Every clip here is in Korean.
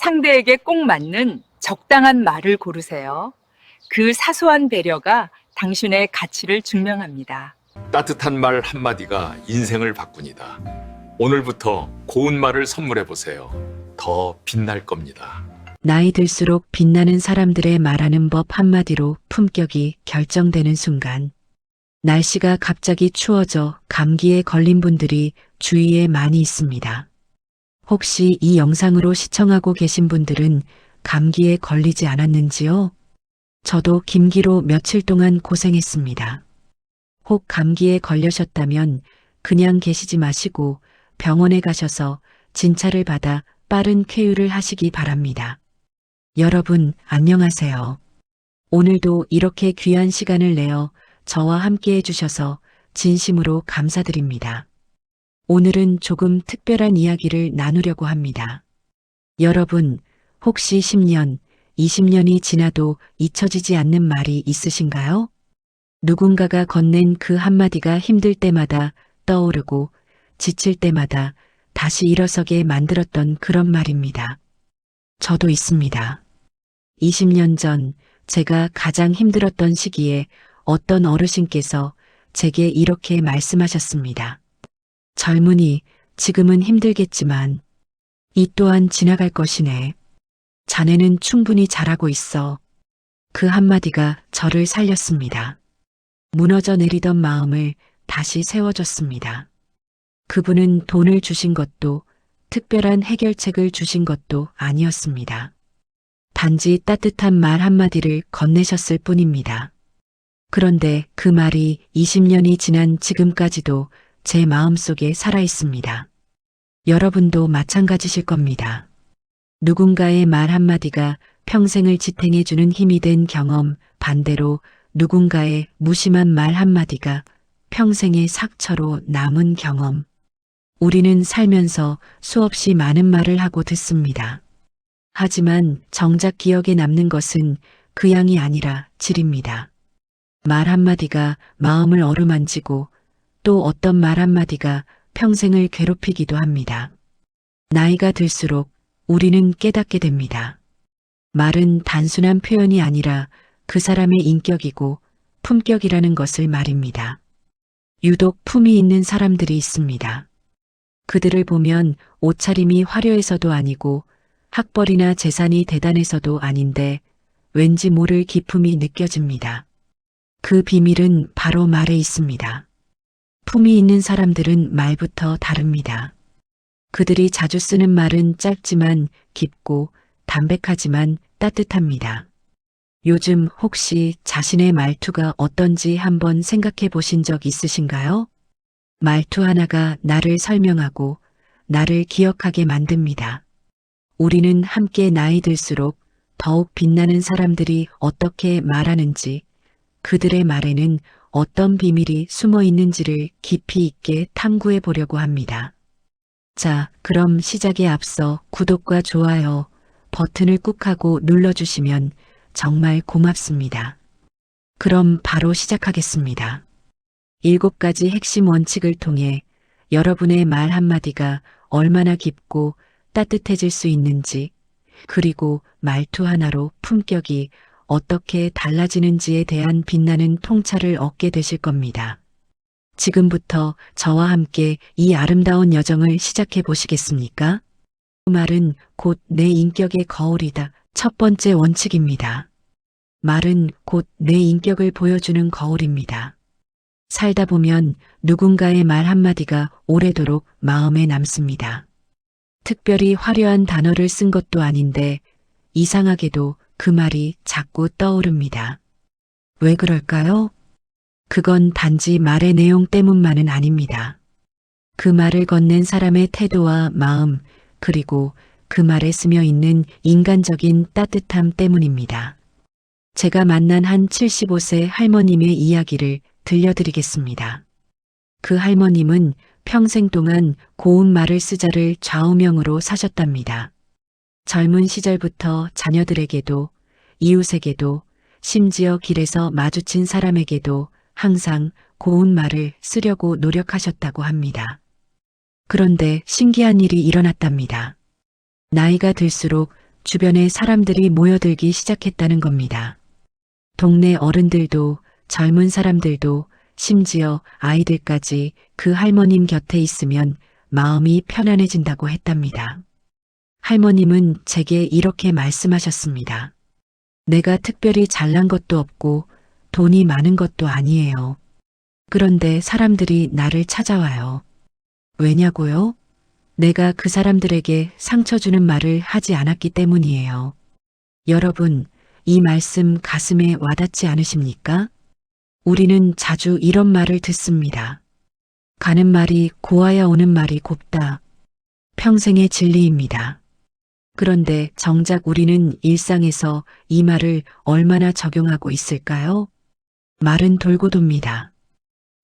상대에게 꼭 맞는 적당한 말을 고르세요. 그 사소한 배려가 당신의 가치를 증명합니다. 따뜻한 말 한마디가 인생을 바꾼다. 오늘부터 고운 말을 선물해 보세요. 더 빛날 겁니다. 나이 들수록 빛나는 사람들의 말하는 법 한마디로 품격이 결정되는 순간, 날씨가 갑자기 추워져 감기에 걸린 분들이 주위에 많이 있습니다. 혹시 이 영상으로 시청하고 계신 분들은 감기에 걸리지 않았는지요? 저도 김기로 며칠 동안 고생했습니다. 혹 감기에 걸려셨다면 그냥 계시지 마시고 병원에 가셔서 진찰을 받아 빠른 쾌유를 하시기 바랍니다. 여러분, 안녕하세요. 오늘도 이렇게 귀한 시간을 내어 저와 함께 해주셔서 진심으로 감사드립니다. 오늘은 조금 특별한 이야기를 나누려고 합니다. 여러분, 혹시 10년, 20년이 지나도 잊혀지지 않는 말이 있으신가요? 누군가가 건넨 그 한마디가 힘들 때마다 떠오르고 지칠 때마다 다시 일어서게 만들었던 그런 말입니다. 저도 있습니다. 20년 전 제가 가장 힘들었던 시기에 어떤 어르신께서 제게 이렇게 말씀하셨습니다. 젊은이, 지금은 힘들겠지만 이 또한 지나갈 것이네. 자네는 충분히 잘하고 있어. 그 한마디가 저를 살렸습니다. 무너져 내리던 마음을 다시 세워줬습니다. 그분은 돈을 주신 것도 특별한 해결책을 주신 것도 아니었습니다. 단지 따뜻한 말 한마디를 건네셨을 뿐입니다. 그런데 그 말이 20년이 지난 지금까지도 제 마음속에 살아 있습니다. 여러분도 마찬가지실 겁니다. 누군가의 말 한마디가 평생을 지탱해주는 힘이 된 경험, 반대로 누군가의 무심한 말 한마디가 평생의 상처로 남은 경험. 우리는 살면서 수없이 많은 말을 하고 듣습니다. 하지만 정작 기억에 남는 것은 그 양이 아니라 질입니다. 말 한마디가 마음을 어루만지고 또 어떤 말 한마디가 평생을 괴롭히기도 합니다. 나이가 들수록 우리는 깨닫게 됩니다. 말은 단순한 표현이 아니라 그 사람의 인격이고 품격이라는 것을 말입니다. 유독 품이 있는 사람들이 있습니다. 그들을 보면 옷차림이 화려해서도 아니고 학벌이나 재산이 대단해서도 아닌데 왠지 모를 기품이 느껴집니다. 그 비밀은 바로 말에 있습니다. 품이 있는 사람들은 말부터 다릅니다. 그들이 자주 쓰는 말은 짧지만 깊고 담백하지만 따뜻합니다. 요즘 혹시 자신의 말투가 어떤지 한번 생각해 보신 적 있으신가요? 말투 하나가 나를 설명하고 나를 기억하게 만듭니다. 우리는 함께 나이 들수록 더욱 빛나는 사람들이 어떻게 말하는지, 그들의 말에는 어떤 비밀이 숨어 있는지를 깊이 있게 탐구해 보려고 합니다. 자, 그럼 시작에 앞서 구독과 좋아요 버튼을 꾹 하고 눌러주시면 정말 고맙습니다. 그럼 바로 시작하겠습니다. 7가지 핵심 원칙을 통해 여러분의 말 한마디가 얼마나 깊고 따뜻해질 수 있는지, 그리고 말투 하나로 품격이 어떻게 달라지는지에 대한 빛나는 통찰을 얻게 되실 겁니다. 지금부터 저와 함께 이 아름다운 여정을 시작해 보시겠습니까? 말은 곧 내 인격의 거울이다. 첫 번째 원칙입니다. 말은 곧 내 인격을 보여주는 거울입니다. 살다 보면 누군가의 말 한마디가 오래도록 마음에 남습니다. 특별히 화려한 단어를 쓴 것도 아닌데 이상하게도 그 말이 자꾸 떠오릅니다. 왜 그럴까요? 그건 단지 말의 내용 때문만은 아닙니다. 그 말을 건넨 사람의 태도와 마음, 그리고 그 말에 스며 있는 인간적인 따뜻함 때문입니다. 제가 만난 한 75세 할머님의 이야기를 들려드리겠습니다. 그 할머님은 평생 동안 고운 말을 쓰자를 좌우명으로 사셨답니다. 젊은 시절부터 자녀들에게도, 이웃에게도, 심지어 길에서 마주친 사람에게도 항상 고운 말을 쓰려고 노력하셨다고 합니다. 그런데 신기한 일이 일어났답니다. 나이가 들수록 주변에 사람들이 모여들기 시작했다는 겁니다. 동네 어른들도 젊은 사람들도 심지어 아이들까지 그 할머님 곁에 있으면 마음이 편안해진다고 했답니다. 할머님은 제게 이렇게 말씀하셨습니다. 내가 특별히 잘난 것도 없고 돈이 많은 것도 아니에요. 그런데 사람들이 나를 찾아와요. 왜냐고요? 내가 그 사람들에게 상처 주는 말을 하지 않았기 때문이에요. 여러분, 이 말씀 가슴에 와닿지 않으십니까? 우리는 자주 이런 말을 듣습니다. 가는 말이 고와야 오는 말이 곱다. 평생의 진리입니다. 그런데 정작 우리는 일상에서 이 말을 얼마나 적용하고 있을까요? 말은 돌고 돕니다.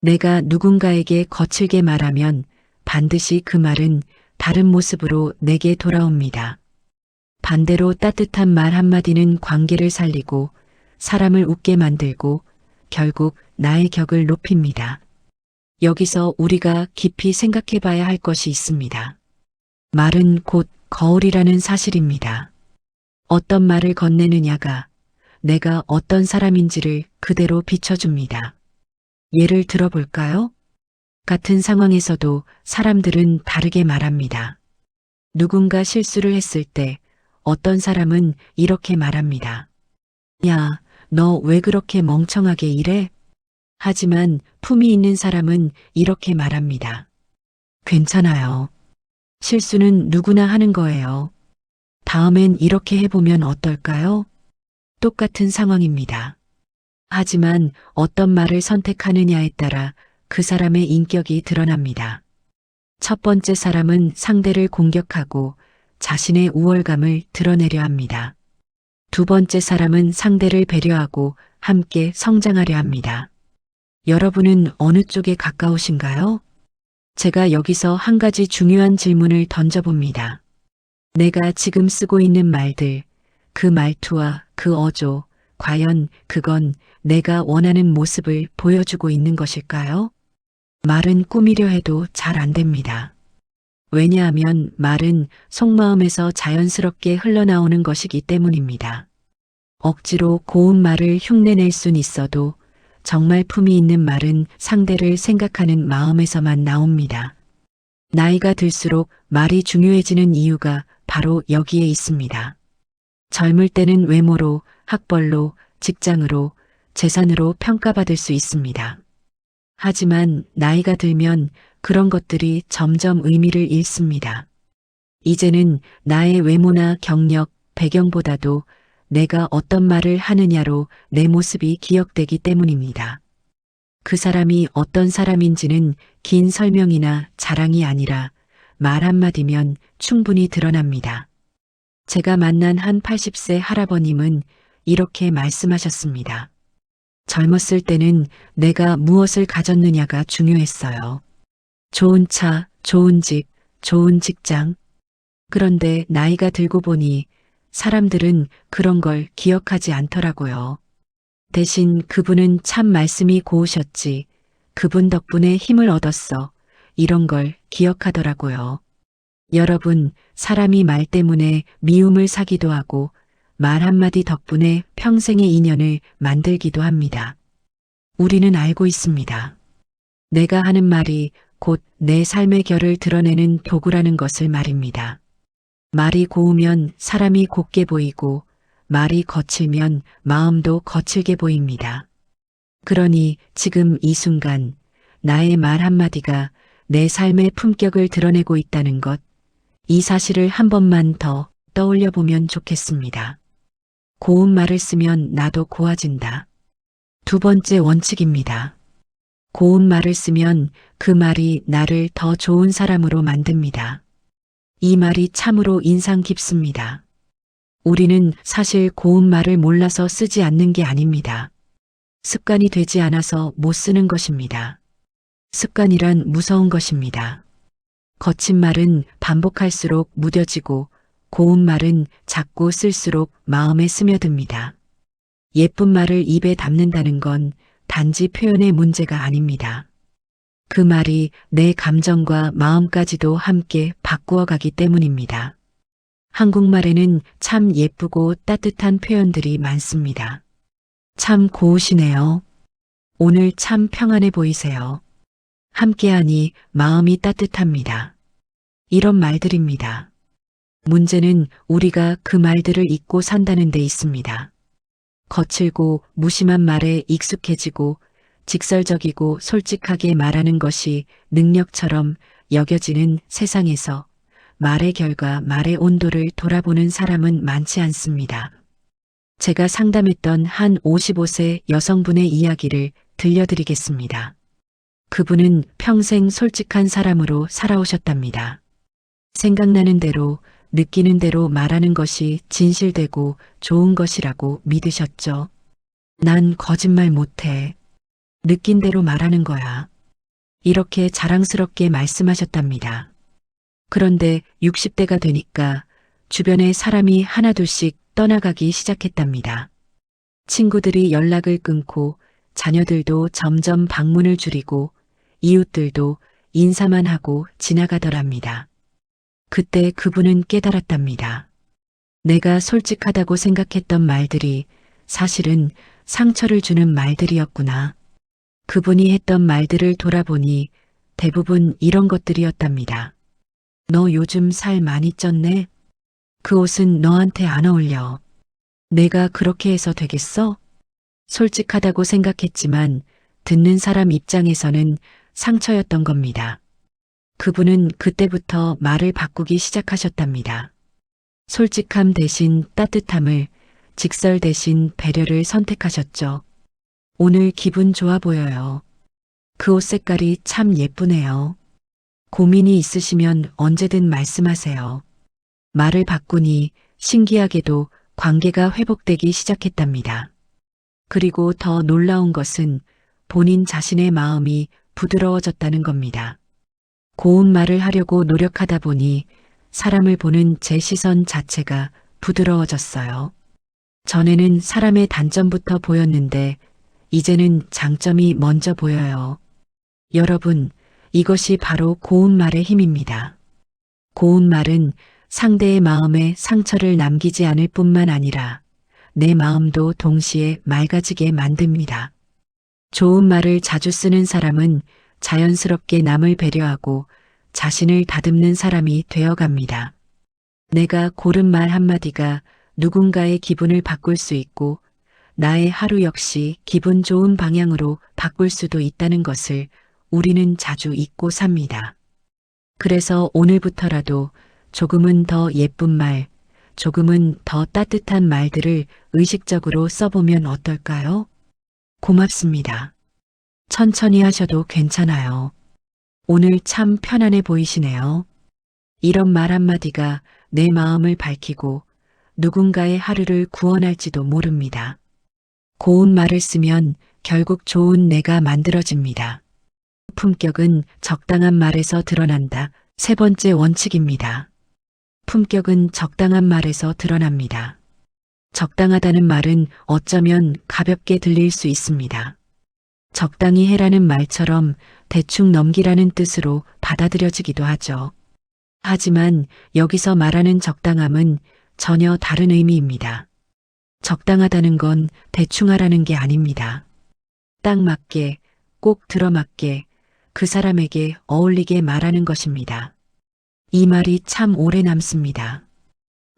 내가 누군가에게 거칠게 말하면 반드시 그 말은 다른 모습으로 내게 돌아옵니다. 반대로 따뜻한 말 한마디는 관계를 살리고 사람을 웃게 만들고 결국 나의 격을 높입니다. 여기서 우리가 깊이 생각해 봐야 할 것이 있습니다. 말은 곧 거울이라는 사실입니다. 어떤 말을 건네느냐가 내가 어떤 사람인지를 그대로 비춰줍니다. 예를 들어볼까요? 같은 상황에서도 사람들은 다르게 말합니다. 누군가 실수를 했을 때 어떤 사람은 이렇게 말합니다. 야, 너 왜 그렇게 멍청하게 일해? 하지만 품이 있는 사람은 이렇게 말합니다. 괜찮아요. 실수는 누구나 하는 거예요. 다음엔 이렇게 해보면 어떨까요? 똑같은 상황입니다. 하지만 어떤 말을 선택하느냐에 따라 그 사람의 인격이 드러납니다. 첫 번째 사람은 상대를 공격하고 자신의 우월감을 드러내려 합니다. 두 번째 사람은 상대를 배려하고 함께 성장하려 합니다. 여러분은 어느 쪽에 가까우신가요? 제가 여기서 한 가지 중요한 질문을 던져봅니다. 내가 지금 쓰고 있는 말들, 그 말투와 그 어조, 과연 그건 내가 원하는 모습을 보여주고 있는 것일까요? 말은 꾸미려 해도 잘 안 됩니다. 왜냐하면 말은 속마음에서 자연스럽게 흘러나오는 것이기 때문입니다. 억지로 고운 말을 흉내낼 순 있어도 정말 품이 있는 말은 상대를 생각하는 마음에서만 나옵니다. 나이가 들수록 말이 중요해지는 이유가 바로 여기에 있습니다. 젊을 때는 외모로, 학벌로, 직장으로, 재산으로 평가받을 수 있습니다. 하지만 나이가 들면 그런 것들이 점점 의미를 잃습니다. 이제는 나의 외모나 경력, 배경보다도 내가 어떤 말을 하느냐로 내 모습이 기억되기 때문입니다. 그 사람이 어떤 사람인지는 긴 설명이나 자랑이 아니라 말 한마디면 충분히 드러납니다. 제가 만난 한 80세 할아버님은 이렇게 말씀하셨습니다. 젊었을 때는 내가 무엇을 가졌느냐가 중요했어요. 좋은 차, 좋은 집, 좋은 직장. 그런데 나이가 들고 보니 사람들은 그런 걸 기억하지 않더라고요. 대신 그분은 참 말씀이 고우셨지. 그분 덕분에 힘을 얻었어. 이런 걸 기억하더라고요. 여러분, 사람이 말 때문에 미움을 사기도 하고 말 한마디 덕분에 평생의 인연을 만들기도 합니다. 우리는 알고 있습니다. 내가 하는 말이 곧 내 삶의 결을 드러내는 도구라는 것을 말입니다. 말이 고우면 사람이 곱게 보이고 말이 거칠면 마음도 거칠게 보입니다. 그러니 지금 이 순간 나의 말 한마디가 내 삶의 품격을 드러내고 있다는 것, 이 사실을 한 번만 더 떠올려 보면 좋겠습니다. 고운 말을 쓰면 나도 고와진다. 두 번째 원칙입니다. 고운 말을 쓰면 그 말이 나를 더 좋은 사람으로 만듭니다. 이 말이 참으로 인상 깊습니다. 우리는 사실 고운 말을 몰라서 쓰지 않는 게 아닙니다. 습관이 되지 않아서 못 쓰는 것입니다. 습관이란 무서운 것입니다. 거친 말은 반복할수록 무뎌지고 고운 말은 작고 쓸수록 마음에 스며듭니다. 예쁜 말을 입에 담는다는 건 단지 표현의 문제가 아닙니다. 그 말이 내 감정과 마음까지도 함께 바꾸어 가기 때문입니다. 한국말에는 참 예쁘고 따뜻한 표현들이 많습니다. 참 고우시네요. 오늘 참 평안해 보이세요. 함께하니 마음이 따뜻합니다. 이런 말들입니다. 문제는 우리가 그 말들을 잊고 산다는 데 있습니다. 거칠고 무심한 말에 익숙해지고 직설적이고 솔직하게 말하는 것이 능력처럼 여겨지는 세상에서 말의 결과, 말의 온도를 돌아보는 사람은 많지 않습니다. 제가 상담했던 한 55세 여성분의 이야기를 들려드리겠습니다. 그분은 평생 솔직한 사람으로 살아오셨답니다. 생각나는 대로, 느끼는 대로 말하는 것이 진실되고 좋은 것이라고 믿으셨죠. 난 거짓말 못해. 느낀 대로 말하는 거야. 이렇게 자랑스럽게 말씀하셨답니다. 그런데 60대가 되니까 주변에 사람이 하나둘씩 떠나가기 시작했답니다. 친구들이 연락을 끊고 자녀들도 점점 방문을 줄이고 이웃들도 인사만 하고 지나가더랍니다. 그때 그분은 깨달았답니다. 내가 솔직하다고 생각했던 말들이 사실은 상처를 주는 말들이었구나. 그분이 했던 말들을 돌아보니 대부분 이런 것들이었답니다. 너 요즘 살 많이 쪘네? 그 옷은 너한테 안 어울려. 내가 그렇게 해서 되겠어? 솔직하다고 생각했지만 듣는 사람 입장에서는 상처였던 겁니다. 그분은 그때부터 말을 바꾸기 시작하셨답니다. 솔직함 대신 따뜻함을, 직설 대신 배려를 선택하셨죠. 오늘 기분 좋아 보여요. 그 옷 색깔이 참 예쁘네요. 고민이 있으시면 언제든 말씀하세요. 말을 바꾸니 신기하게도 관계가 회복되기 시작했답니다. 그리고 더 놀라운 것은 본인 자신의 마음이 부드러워졌다는 겁니다. 고운 말을 하려고 노력하다 보니 사람을 보는 제 시선 자체가 부드러워졌어요. 전에는 사람의 단점부터 보였는데 이제는 장점이 먼저 보여요. 여러분, 이것이 바로 고운 말의 힘입니다. 고운 말은 상대의 마음에 상처를 남기지 않을 뿐만 아니라 내 마음도 동시에 맑아지게 만듭니다. 좋은 말을 자주 쓰는 사람은 자연스럽게 남을 배려하고 자신을 다듬는 사람이 되어갑니다. 내가 고른 말 한마디가 누군가의 기분을 바꿀 수 있고 나의 하루 역시 기분 좋은 방향으로 바꿀 수도 있다는 것을 우리는 자주 잊고 삽니다. 그래서 오늘부터라도 조금은 더 예쁜 말, 조금은 더 따뜻한 말들을 의식적으로 써보면 어떨까요? 고맙습니다. 천천히 하셔도 괜찮아요. 오늘 참 편안해 보이시네요. 이런 말 한마디가 내 마음을 밝히고 누군가의 하루를 구원할지도 모릅니다. 고운 말을 쓰면 결국 좋은 내가 만들어집니다. 품격은 적당한 말에서 드러난다. 세 번째 원칙입니다. 품격은 적당한 말에서 드러납니다. 적당하다는 말은 어쩌면 가볍게 들릴 수 있습니다. 적당히 해라는 말처럼 대충 넘기라는 뜻으로 받아들여지기도 하죠. 하지만 여기서 말하는 적당함은 전혀 다른 의미입니다. 적당하다는 건 대충 하라는 게 아닙니다. 딱 맞게, 꼭 들어맞게, 그 사람에게 어울리게 말하는 것입니다. 이 말이 참 오래 남습니다.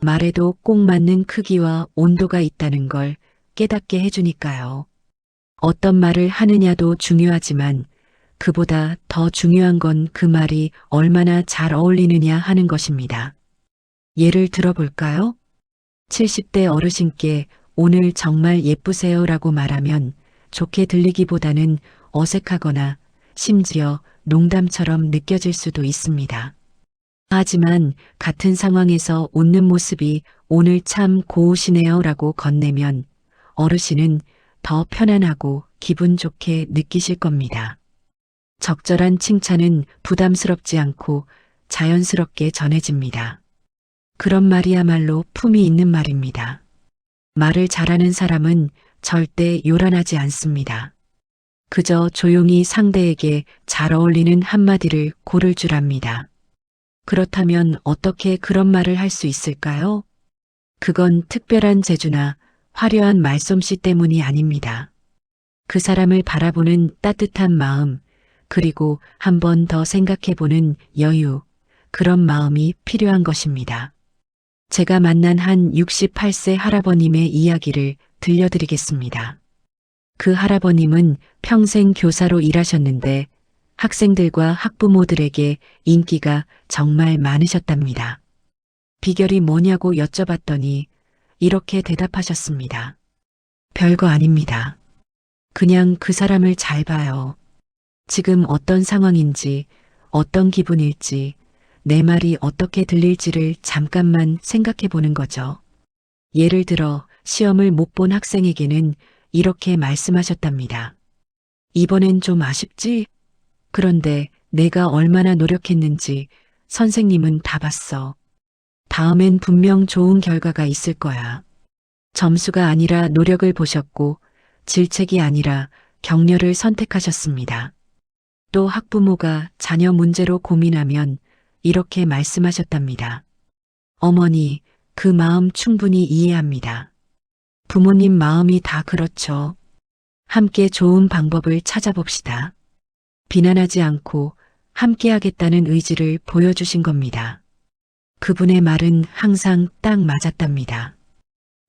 말에도 꼭 맞는 크기와 온도가 있다는 걸 깨닫게 해주니까요. 어떤 말을 하느냐도 중요하지만 그보다 더 중요한 건 그 말이 얼마나 잘 어울리느냐 하는 것입니다. 예를 들어볼까요? 70대 어르신께 오늘 정말 예쁘세요라고 말하면 좋게 들리기보다는 어색하거나 심지어 농담처럼 느껴질 수도 있습니다. 하지만 같은 상황에서 웃는 모습이 오늘 참 고우시네요라고 건네면 어르신은 더 편안하고 기분 좋게 느끼실 겁니다. 적절한 칭찬은 부담스럽지 않고 자연스럽게 전해집니다. 그런 말이야말로 품이 있는 말입니다. 말을 잘하는 사람은 절대 요란하지 않습니다. 그저 조용히 상대에게 잘 어울리는 한마디를 고를 줄 압니다. 그렇다면 어떻게 그런 말을 할 수 있을까요? 그건 특별한 재주나 화려한 말솜씨 때문이 아닙니다. 그 사람을 바라보는 따뜻한 마음, 그리고 한 번 더 생각해보는 여유, 그런 마음이 필요한 것입니다. 제가 만난 한 68세 할아버님의 이야기를 들려드리겠습니다. 그 할아버님은 평생 교사로 일하셨는데 학생들과 학부모들에게 인기가 정말 많으셨답니다. 비결이 뭐냐고 여쭤봤더니 이렇게 대답하셨습니다. 별거 아닙니다. 그냥 그 사람을 잘 봐요. 지금 어떤 상황인지, 어떤 기분일지, 내 말이 어떻게 들릴지를 잠깐만 생각해 보는 거죠. 예를 들어 시험을 못 본 학생에게는 이렇게 말씀하셨답니다. 이번엔 좀 아쉽지? 그런데 내가 얼마나 노력했는지 선생님은 다 봤어. 다음엔 분명 좋은 결과가 있을 거야. 점수가 아니라 노력을 보셨고 질책이 아니라 격려를 선택하셨습니다. 또 학부모가 자녀 문제로 고민하면 이렇게 말씀하셨답니다. 어머니, 그 마음 충분히 이해합니다. 부모님 마음이 다 그렇죠. 함께 좋은 방법을 찾아봅시다. 비난하지 않고 함께 하겠다는 의지를 보여주신 겁니다. 그분의 말은 항상 딱 맞았답니다.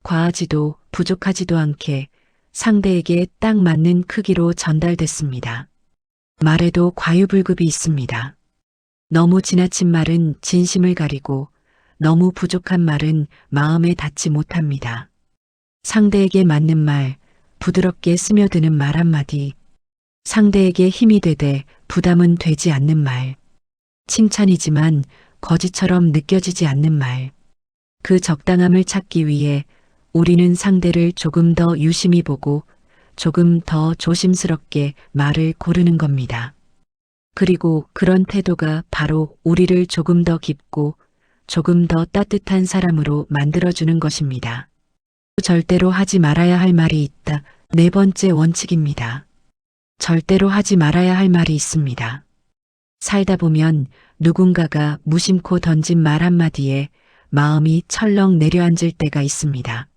과하지도 부족하지도 않게 상대에게 딱 맞는 크기로 전달됐습니다. 말에도 과유불급이 있습니다. 너무 지나친 말은 진심을 가리고 너무 부족한 말은 마음에 닿지 못합니다. 상대에게 맞는 말, 부드럽게 스며드는 말 한마디, 상대에게 힘이 되되 부담은 되지 않는 말, 칭찬이지만 거짓처럼 느껴지지 않는 말, 그 적당함을 찾기 위해 우리는 상대를 조금 더 유심히 보고 조금 더 조심스럽게 말을 고르는 겁니다. 그리고 그런 태도가 바로 우리를 조금 더 깊고 조금 더 따뜻한 사람으로 만들어주는 것입니다. 절대로 하지 말아야 할 말이 있다. 네 번째 원칙입니다. 절대로 하지 말아야 할 말이 있습니다. 살다 보면 누군가가 무심코 던진 말 한마디에 마음이 철렁 내려앉을 때가 있습니다.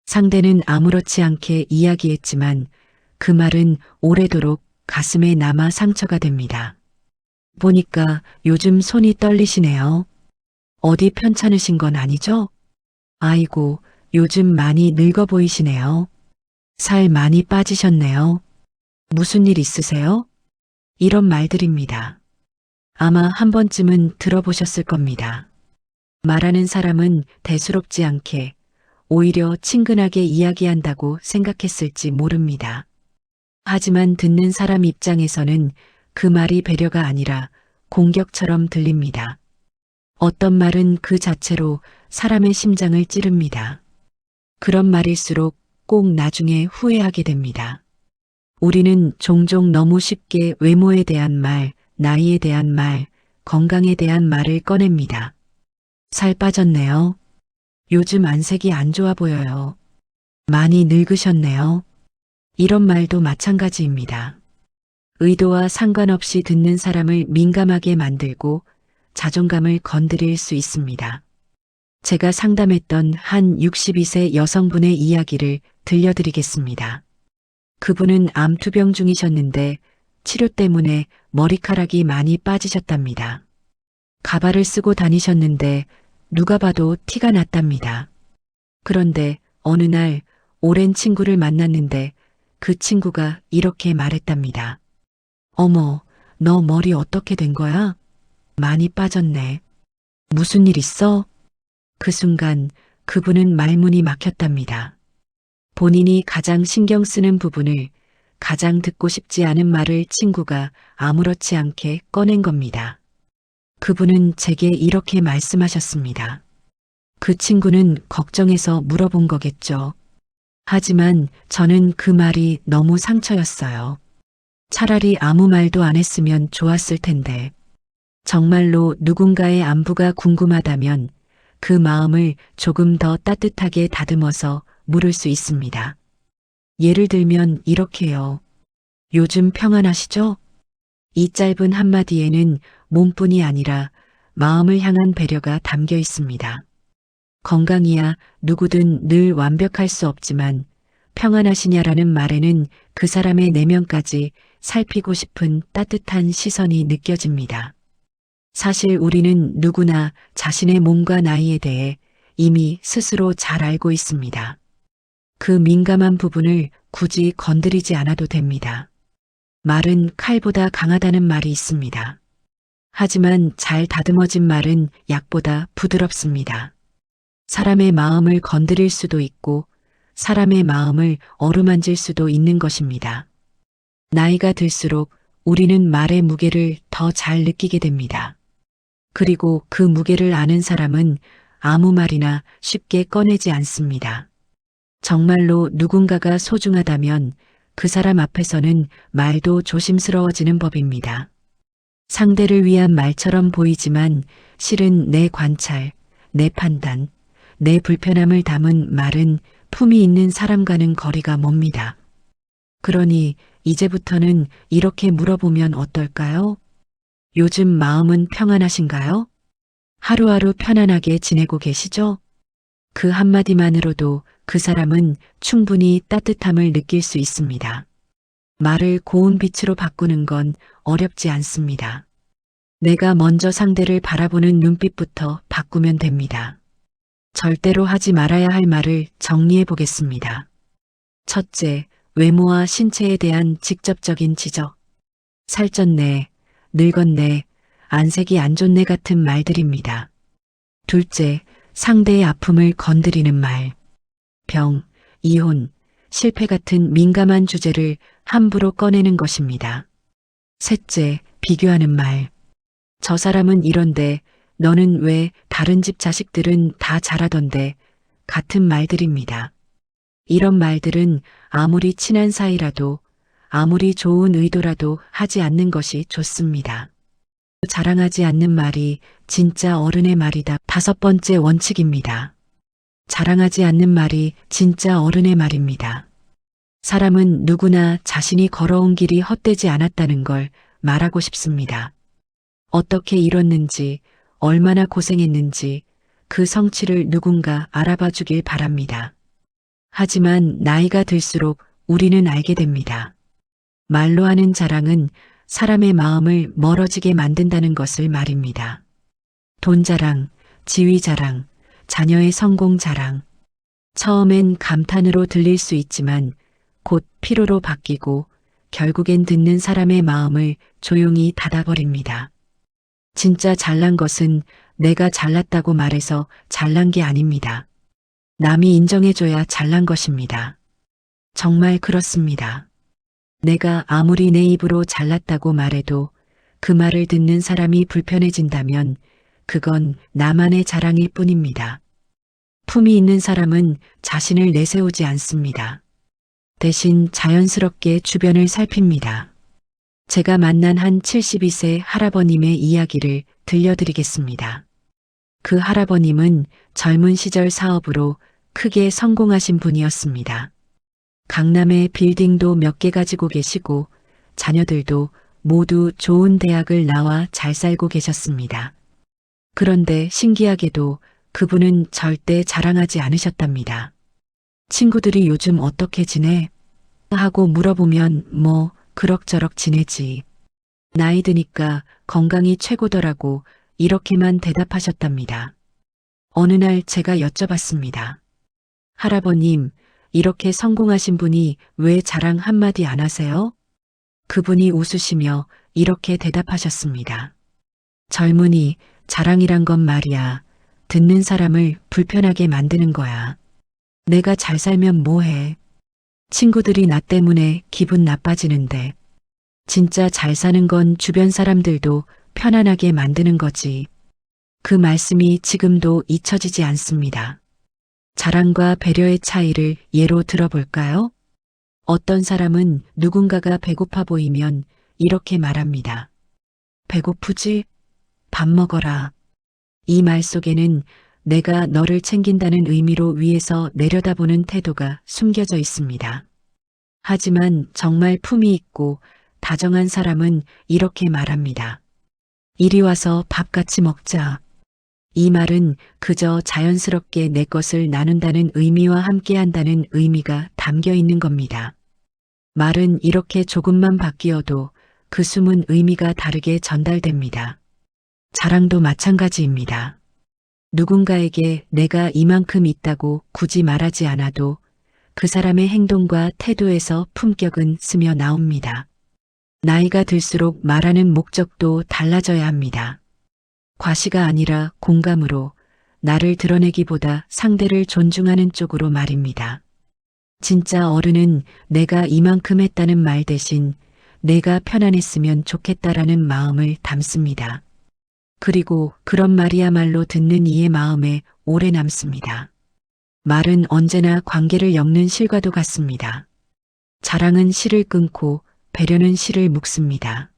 상대는 아무렇지 않게 이야기했지만 그 말은 오래도록 가슴에 남아 상처가 됩니다. 보니까 요즘 손이 떨리시네요. 어디 편찮으신 건 아니죠? 아이고, 요즘 많이 늙어 보이시네요. 살 많이 빠지셨네요. 무슨 일 있으세요? 이런 말들입니다. 아마 한 번쯤은 들어보셨을 겁니다. 말하는 사람은 대수롭지 않게 오히려 친근하게 이야기한다고 생각했을지 모릅니다. 하지만 듣는 사람 입장에서는 그 말이 배려가 아니라 공격처럼 들립니다. 어떤 말은 그 자체로 사람의 심장을 찌릅니다. 그런 말일수록 꼭 나중에 후회하게 됩니다. 우리는 종종 너무 쉽게 외모에 대한 말, 나이에 대한 말, 건강에 대한 말을 꺼냅니다. 살 빠졌네요. 요즘 안색이 안 좋아 보여요. 많이 늙으셨네요. 이런 말도 마찬가지입니다. 의도와 상관없이 듣는 사람을 민감하게 만들고 자존감을 건드릴 수 있습니다. 제가 상담했던 한 62세 여성분의 이야기를 들려드리겠습니다. 그분은 암투병 중이셨는데 치료 때문에 머리카락이 많이 빠지셨답니다. 가발을 쓰고 다니셨는데 누가 봐도 티가 났답니다. 그런데 어느 날 오랜 친구를 만났는데 그 친구가 이렇게 말했답니다. 어머, 너 머리 어떻게 된 거야? 많이 빠졌네. 무슨 일 있어? 그 순간 그분은 말문이 막혔답니다. 본인이 가장 신경 쓰는 부분을, 가장 듣고 싶지 않은 말을 친구가 아무렇지 않게 꺼낸 겁니다. 그분은 제게 이렇게 말씀하셨습니다. 그 친구는 걱정해서 물어본 거겠죠. 하지만 저는 그 말이 너무 상처였어요. 차라리 아무 말도 안 했으면 좋았을 텐데. 정말로 누군가의 안부가 궁금하다면 그 마음을 조금 더 따뜻하게 다듬어서 물을 수 있습니다. 예를 들면 이렇게요. 요즘 평안하시죠? 이 짧은 한마디에는 몸뿐이 아니라 마음을 향한 배려가 담겨 있습니다. 건강이야 누구든 늘 완벽할 수 없지만 평안하시냐라는 말에는 그 사람의 내면까지 살피고 싶은 따뜻한 시선이 느껴집니다. 사실 우리는 누구나 자신의 몸과 나이에 대해 이미 스스로 잘 알고 있습니다. 그 민감한 부분을 굳이 건드리지 않아도 됩니다. 말은 칼보다 강하다는 말이 있습니다. 하지만 잘 다듬어진 말은 약보다 부드럽습니다. 사람의 마음을 건드릴 수도 있고 사람의 마음을 어루만질 수도 있는 것입니다. 나이가 들수록 우리는 말의 무게를 더 잘 느끼게 됩니다. 그리고 그 무게를 아는 사람은 아무 말이나 쉽게 꺼내지 않습니다. 정말로 누군가가 소중하다면 그 사람 앞에서는 말도 조심스러워지는 법입니다. 상대를 위한 말처럼 보이지만 실은 내 관찰, 내 판단, 내 불편함을 담은 말은 품이 있는 사람과는 거리가 멉니다. 그러니 이제부터는 이렇게 물어보면 어떨까요? 요즘 마음은 평안하신가요? 하루하루 편안하게 지내고 계시죠? 그 한마디만으로도 그 사람은 충분히 따뜻함을 느낄 수 있습니다. 말을 고운 빛으로 바꾸는 건 어렵지 않습니다. 내가 먼저 상대를 바라보는 눈빛부터 바꾸면 됩니다. 절대로 하지 말아야 할 말을 정리해 보겠습니다. 첫째, 외모와 신체에 대한 직접적인 지적. 살쪘네, 늙었네, 안색이 안 좋네 같은 말들입니다. 둘째, 상대의 아픔을 건드리는 말. 병, 이혼, 실패 같은 민감한 주제를 함부로 꺼내는 것입니다. 셋째, 비교하는 말. 저 사람은 이런데 너는 왜 다른 집 자식들은 다 잘하던데 같은 말들입니다. 이런 말들은 아무리 친한 사이라도 아무리 좋은 의도라도 하지 않는 것이 좋습니다. 자랑하지 않는 말이 진짜 어른의 말이다. 5번째 원칙입니다. 자랑하지 않는 말이 진짜 어른의 말입니다. 사람은 누구나 자신이 걸어온 길이 헛되지 않았다는 걸 말하고 싶습니다. 어떻게 이뤘는지, 얼마나 고생했는지 그 성취를 누군가 알아봐 주길 바랍니다. 하지만 나이가 들수록 우리는 알게 됩니다. 말로 하는 자랑은 사람의 마음을 멀어지게 만든다는 것을 말입니다. 돈 자랑, 지위 자랑, 자녀의 성공 자랑. 처음엔 감탄으로 들릴 수 있지만 곧 피로로 바뀌고 결국엔 듣는 사람의 마음을 조용히 닫아버립니다. 진짜 잘난 것은 내가 잘났다고 말해서 잘난 게 아닙니다. 남이 인정해줘야 잘난 것입니다. 정말 그렇습니다. 내가 아무리 내 입으로 잘났다고 말해도 그 말을 듣는 사람이 불편해진다면 그건 나만의 자랑일 뿐입니다. 품이 있는 사람은 자신을 내세우지 않습니다. 대신 자연스럽게 주변을 살핍니다. 제가 만난 한 72세 할아버님의 이야기를 들려드리겠습니다. 그 할아버님은 젊은 시절 사업으로 크게 성공하신 분이었습니다. 강남에 빌딩도 몇 개 가지고 계시고 자녀들도 모두 좋은 대학을 나와 잘 살고 계셨습니다. 그런데 신기하게도 그분은 절대 자랑하지 않으셨답니다. 친구들이 요즘 어떻게 지내? 하고 물어보면 뭐 그럭저럭 지내지. 나이 드니까 건강이 최고더라고 이렇게만 대답하셨답니다. 어느 날 제가 여쭤봤습니다. 할아버님, 이렇게 성공하신 분이 왜 자랑 한마디 안 하세요? 그분이 웃으시며 이렇게 대답하셨습니다. 젊은이, 자랑이란 건 말이야. 듣는 사람을 불편하게 만드는 거야. 내가 잘 살면 뭐해? 친구들이 나 때문에 기분 나빠지는데 진짜 잘 사는 건 주변 사람들도 편안하게 만드는 거지. 그 말씀이 지금도 잊혀지지 않습니다. 자랑과 배려의 차이를 예로 들어볼까요? 어떤 사람은 누군가가 배고파 보이면 이렇게 말합니다. 배고프지? 밥 먹어라. 이 말 속에는 내가 너를 챙긴다는 의미로 위에서 내려다보는 태도가 숨겨져 있습니다. 하지만 정말 품이 있고 다정한 사람은 이렇게 말합니다. 이리 와서 밥 같이 먹자. 이 말은 그저 자연스럽게 내 것을 나눈다는 의미와 함께한다는 의미가 담겨 있는 겁니다. 말은 이렇게 조금만 바뀌어도 그 숨은 의미가 다르게 전달됩니다. 자랑도 마찬가지입니다. 누군가에게 내가 이만큼 있다고 굳이 말하지 않아도 그 사람의 행동과 태도에서 품격은 스며 나옵니다. 나이가 들수록 말하는 목적도 달라져야 합니다. 과시가 아니라 공감으로 나를 드러내기보다 상대를 존중하는 쪽으로 말입니다. 진짜 어른은 내가 이만큼 했다는 말 대신 내가 편안했으면 좋겠다라는 마음을 담습니다. 그리고 그런 말이야말로 듣는 이의 마음에 오래 남습니다. 말은 언제나 관계를 엮는 실과도 같습니다. 자랑은 실을 끊고 배려는 실을 묶습니다.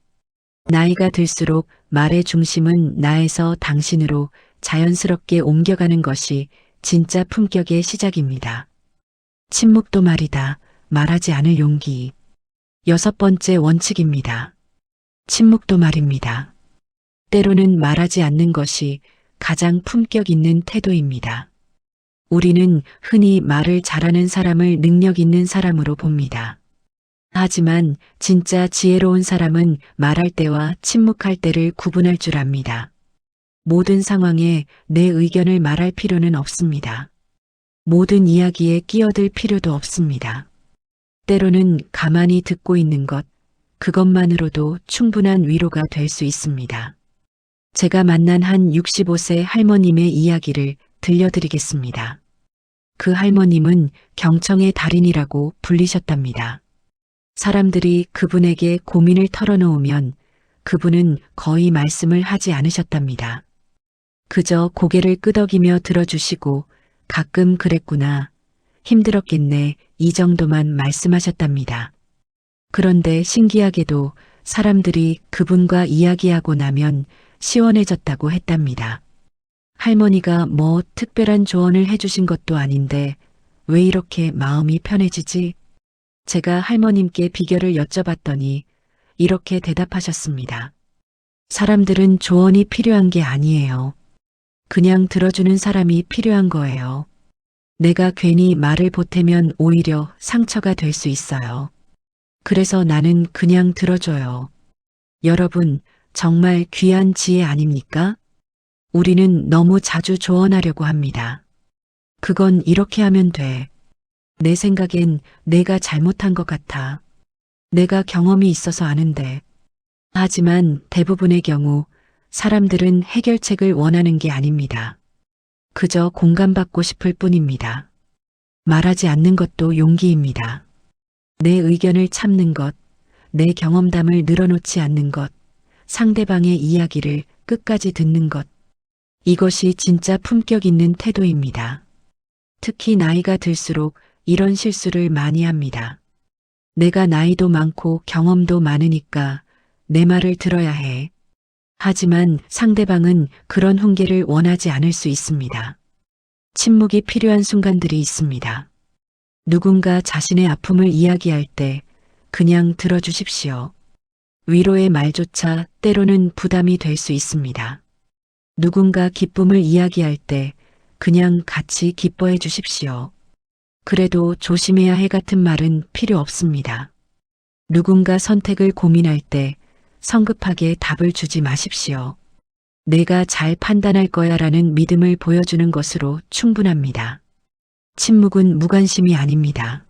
나이가 들수록 말의 중심은 나에서 당신으로 자연스럽게 옮겨가는 것이 진짜 품격의 시작입니다. 침묵도 말이다. 말하지 않을 용기. 6번째 원칙입니다. 침묵도 말입니다. 때로는 말하지 않는 것이 가장 품격 있는 태도입니다. 우리는 흔히 말을 잘하는 사람을 능력 있는 사람으로 봅니다. 하지만 진짜 지혜로운 사람은 말할 때와 침묵할 때를 구분할 줄 압니다. 모든 상황에 내 의견을 말할 필요는 없습니다. 모든 이야기에 끼어들 필요도 없습니다. 때로는 가만히 듣고 있는 것, 그것만으로도 충분한 위로가 될 수 있습니다. 제가 만난 한 65세 할머님의 이야기를 들려드리겠습니다. 그 할머님은 경청의 달인이라고 불리셨답니다. 사람들이 그분에게 고민을 털어놓으면 그분은 거의 말씀을 하지 않으셨답니다. 그저 고개를 끄덕이며 들어주시고 가끔 그랬구나, 힘들었겠네, 이 정도만 말씀하셨답니다. 그런데 신기하게도 사람들이 그분과 이야기하고 나면 시원해졌다고 했답니다. 할머니가 뭐 특별한 조언을 해주신 것도 아닌데 왜 이렇게 마음이 편해지지? 제가 할머님께 비결을 여쭤봤더니 이렇게 대답하셨습니다. 사람들은 조언이 필요한 게 아니에요. 그냥 들어주는 사람이 필요한 거예요. 내가 괜히 말을 보태면 오히려 상처가 될 수 있어요. 그래서 나는 그냥 들어줘요. 여러분, 정말 귀한 지혜 아닙니까? 우리는 너무 자주 조언하려고 합니다. 그건 이렇게 하면 돼. 내 생각엔 내가 잘못한 것 같아. 내가 경험이 있어서 아는데. 하지만 대부분의 경우 사람들은 해결책을 원하는 게 아닙니다. 그저 공감받고 싶을 뿐입니다. 말하지 않는 것도 용기입니다. 내 의견을 참는 것, 내 경험담을 늘어놓지 않는 것, 상대방의 이야기를 끝까지 듣는 것. 이것이 진짜 품격 있는 태도입니다. 특히 나이가 들수록 이런 실수를 많이 합니다. 내가 나이도 많고 경험도 많으니까 내 말을 들어야 해. 하지만 상대방은 그런 훈계를 원하지 않을 수 있습니다. 침묵이 필요한 순간들이 있습니다. 누군가 자신의 아픔을 이야기할 때 그냥 들어주십시오. 위로의 말조차 때로는 부담이 될 수 있습니다. 누군가 기쁨을 이야기할 때 그냥 같이 기뻐해 주십시오. 그래도 조심해야 해 같은 말은 필요 없습니다. 누군가 선택을 고민할 때 성급하게 답을 주지 마십시오. 내가 잘 판단할 거야 라는 믿음을 보여주는 것으로 충분합니다. 침묵은 무관심이 아닙니다.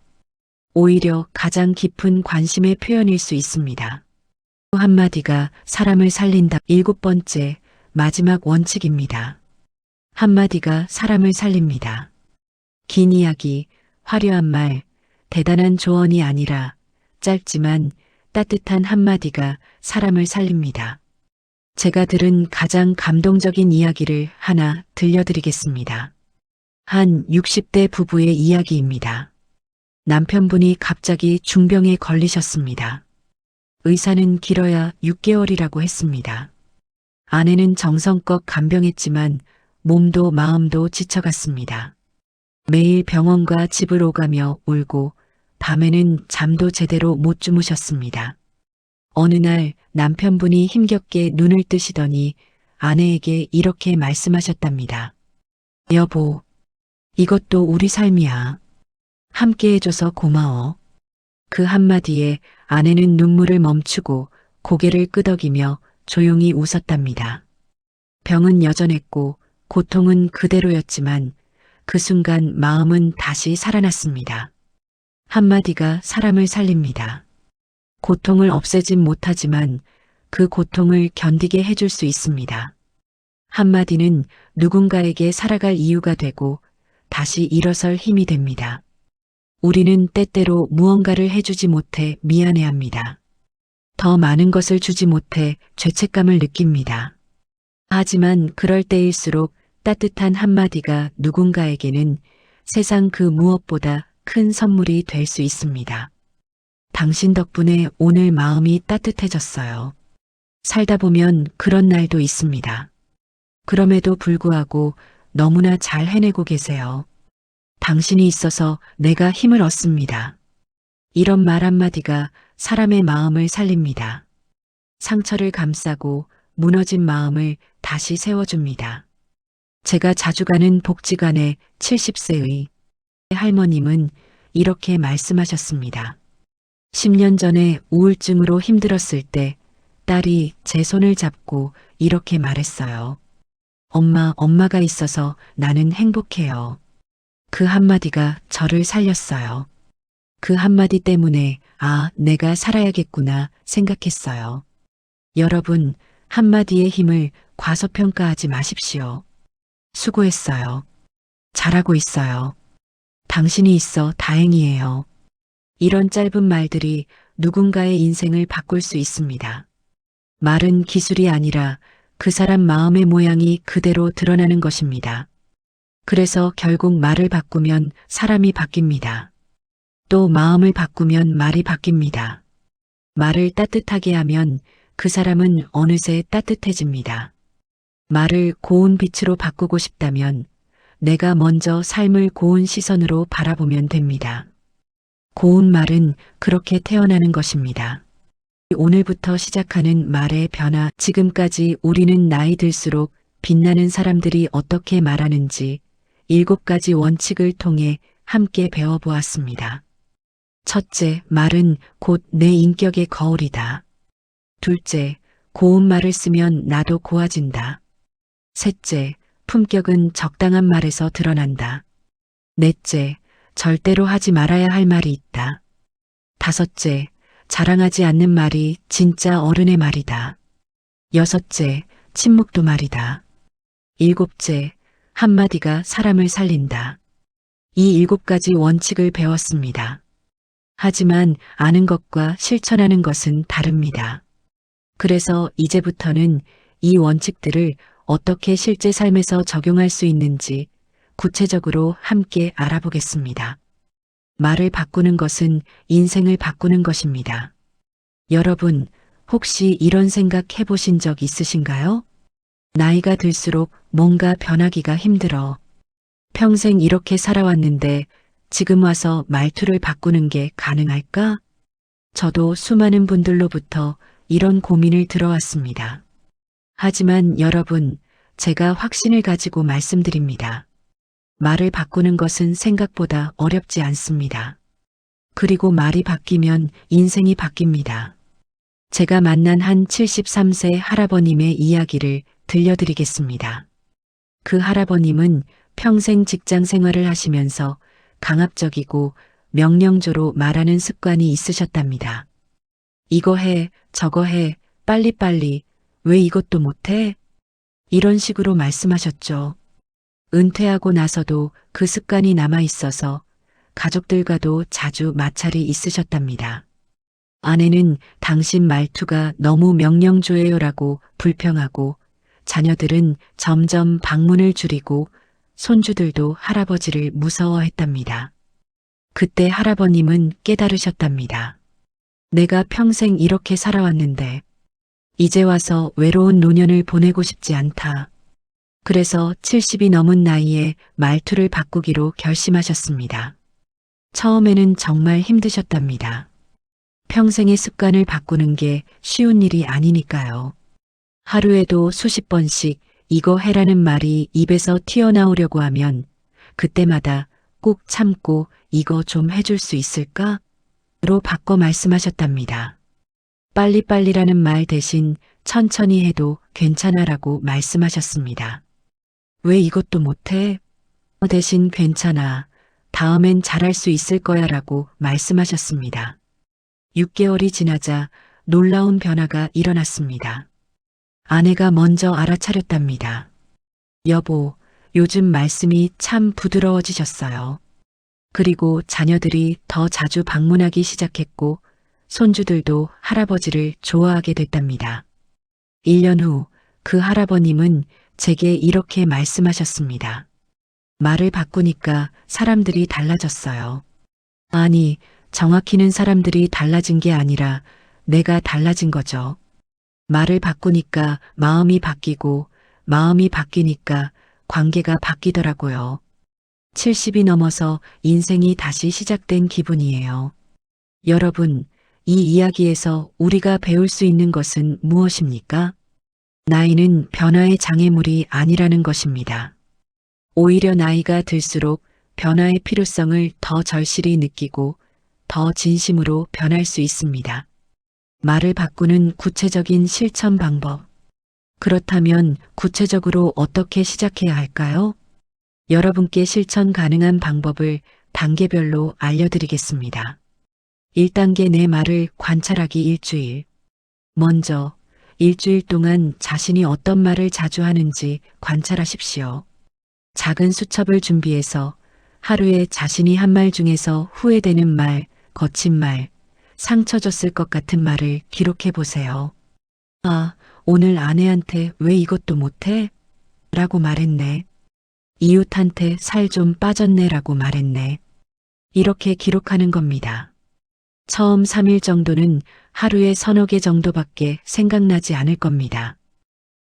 오히려 가장 깊은 관심의 표현일 수 있습니다. 한마디가 사람을 살린다. 7번째, 마지막 원칙입니다. 한마디가 사람을 살립니다. 긴 이야기, 화려한 말, 대단한 조언이 아니라 짧지만 따뜻한 한마디가 사람을 살립니다. 제가 들은 가장 감동적인 이야기를 하나 들려드리겠습니다. 한 60대 부부의 이야기입니다. 남편분이 갑자기 중병에 걸리셨습니다. 의사는 길어야 6개월이라고 했습니다. 아내는 정성껏 간병했지만 몸도 마음도 지쳐갔습니다. 매일 병원과 집을 오가며 울고 밤에는 잠도 제대로 못 주무셨습니다. 어느 날 남편분이 힘겹게 눈을 뜨시더니 아내에게 이렇게 말씀하셨답니다. 여보, 이것도 우리 삶이야. 함께 해줘서 고마워. 그 한마디에 아내는 눈물을 멈추고 고개를 끄덕이며 조용히 웃었답니다. 병은 여전했고 고통은 그대로였지만 그 순간 마음은 다시 살아났습니다. 한마디가 사람을 살립니다. 고통을 없애진 못하지만 그 고통을 견디게 해줄 수 있습니다. 한마디는 누군가에게 살아갈 이유가 되고 다시 일어설 힘이 됩니다. 우리는 때때로 무언가를 해주지 못해 미안해합니다. 더 많은 것을 주지 못해 죄책감을 느낍니다. 하지만 그럴 때일수록 따뜻한 한마디가 누군가에게는 세상 그 무엇보다 큰 선물이 될 수 있습니다. 당신 덕분에 오늘 마음이 따뜻해졌어요. 살다 보면 그런 날도 있습니다. 그럼에도 불구하고 너무나 잘 해내고 계세요. 당신이 있어서 내가 힘을 얻습니다. 이런 말 한마디가 사람의 마음을 살립니다. 상처를 감싸고 무너진 마음을 다시 세워줍니다. 제가 자주 가는 복지관의 70세의 할머님은 이렇게 말씀하셨습니다. 10년 전에 우울증으로 힘들었을 때 딸이 제 손을 잡고 이렇게 말했어요. 엄마가 있어서 나는 행복해요. 그 한마디가 저를 살렸어요. 그 한마디 때문에 내가 살아야겠구나 생각했어요. 여러분, 한마디의 힘을 과소평가하지 마십시오. 수고했어요. 잘하고 있어요. 당신이 있어 다행이에요. 이런 짧은 말들이 누군가의 인생을 바꿀 수 있습니다. 말은 기술이 아니라 그 사람 마음의 모양이 그대로 드러나는 것입니다. 그래서 결국 말을 바꾸면 사람이 바뀝니다. 또 마음을 바꾸면 말이 바뀝니다. 말을 따뜻하게 하면 그 사람은 어느새 따뜻해집니다. 말을 고운 빛으로 바꾸고 싶다면 내가 먼저 삶을 고운 시선으로 바라보면 됩니다. 고운 말은 그렇게 태어나는 것입니다. 오늘부터 시작하는 말의 변화. 지금까지 우리는 나이 들수록 빛나는 사람들이 어떻게 말하는지 7가지 원칙을 통해 함께 배워보았습니다. 첫째, 말은 곧 내 인격의 거울이다. 둘째, 고운 말을 쓰면 나도 고와진다. 셋째, 품격은 적당한 말에서 드러난다. 넷째, 절대로 하지 말아야 할 말이 있다. 다섯째, 자랑하지 않는 말이 진짜 어른의 말이다. 여섯째, 침묵도 말이다. 일곱째, 한마디가 사람을 살린다. 이 7가지 원칙을 배웠습니다. 하지만 아는 것과 실천하는 것은 다릅니다. 그래서 이제부터는 이 원칙들을 어떻게 실제 삶에서 적용할 수 있는지 구체적으로 함께 알아보겠습니다. 말을 바꾸는 것은 인생을 바꾸는 것입니다. 여러분, 혹시 이런 생각 해보신 적 있으신가요? 나이가 들수록 뭔가 변하기가 힘들어. 평생 이렇게 살아왔는데 지금 와서 말투를 바꾸는 게 가능할까? 저도 수많은 분들로부터 이런 고민을 들어왔습니다. 하지만 여러분, 제가 확신을 가지고 말씀드립니다. 말을 바꾸는 것은 생각보다 어렵지 않습니다. 그리고 말이 바뀌면 인생이 바뀝니다. 제가 만난 한 73세 할아버님의 이야기를 들려드리겠습니다. 그 할아버님은 평생 직장 생활을 하시면서 강압적이고 명령조로 말하는 습관이 있으셨답니다. 이거 해, 저거 해, 빨리빨리, 왜 이것도 못해? 이런 식으로 말씀하셨죠. 은퇴하고 나서도 그 습관이 남아 있어서 가족들과도 자주 마찰이 있으셨답니다. 아내는 당신 말투가 너무 명령조예요라고 불평하고 자녀들은 점점 방문을 줄이고 손주들도 할아버지를 무서워했답니다. 그때 할아버님은 깨달으셨답니다. 내가 평생 이렇게 살아왔는데 이제 와서 외로운 노년을 보내고 싶지 않다. 그래서 70이 넘은 나이에 말투를 바꾸기로 결심하셨습니다. 처음에는 정말 힘드셨답니다. 평생의 습관을 바꾸는 게 쉬운 일이 아니니까요. 하루에도 수십 번씩 이거 해라는 말이 입에서 튀어나오려고 하면 그때마다 꼭 참고 이거 좀 해줄 수 있을까? 로 바꿔 말씀하셨답니다. 빨리빨리라는 말 대신 천천히 해도 괜찮아라고 말씀하셨습니다. 왜 이것도 못해? 대신 괜찮아. 다음엔 잘할 수 있을 거야 라고 말씀하셨습니다. 6개월이 지나자 놀라운 변화가 일어났습니다. 아내가 먼저 알아차렸답니다. 여보, 요즘 말씀이 참 부드러워지셨어요. 그리고 자녀들이 더 자주 방문하기 시작했고 손주들도 할아버지를 좋아하게 됐답니다. 1년 후 그 할아버님은 제게 이렇게 말씀하셨습니다. 말을 바꾸니까 사람들이 달라졌어요. 아니, 정확히는 사람들이 달라진 게 아니라 내가 달라진 거죠. 말을 바꾸니까 마음이 바뀌고 마음이 바뀌니까 관계가 바뀌더라고요. 70이 넘어서 인생이 다시 시작된 기분이에요. 여러분, 이 이야기에서 우리가 배울 수 있는 것은 무엇입니까? 나이는 변화의 장애물이 아니라는 것입니다. 오히려 나이가 들수록 변화의 필요성을 더 절실히 느끼고 더 진심으로 변할 수 있습니다. 말을 바꾸는 구체적인 실천 방법. 그렇다면 구체적으로 어떻게 시작해야 할까요? 여러분께 실천 가능한 방법을 단계별로 알려드리겠습니다. 1단계 내 말을 관찰하기 일주일. 먼저 일주일 동안 자신이 어떤 말을 자주 하는지 관찰하십시오. 작은 수첩을 준비해서 하루에 자신이 한 말 중에서 후회되는 말, 거친 말, 상처 줬을 것 같은 말을 기록해 보세요. 아, 오늘 아내한테 왜 이것도 못해? 라고 말했네. 이웃한테 살 좀 빠졌네 라고 말했네. 이렇게 기록하는 겁니다. 처음 3일 정도는 하루에 서너 개 정도밖에 생각나지 않을 겁니다.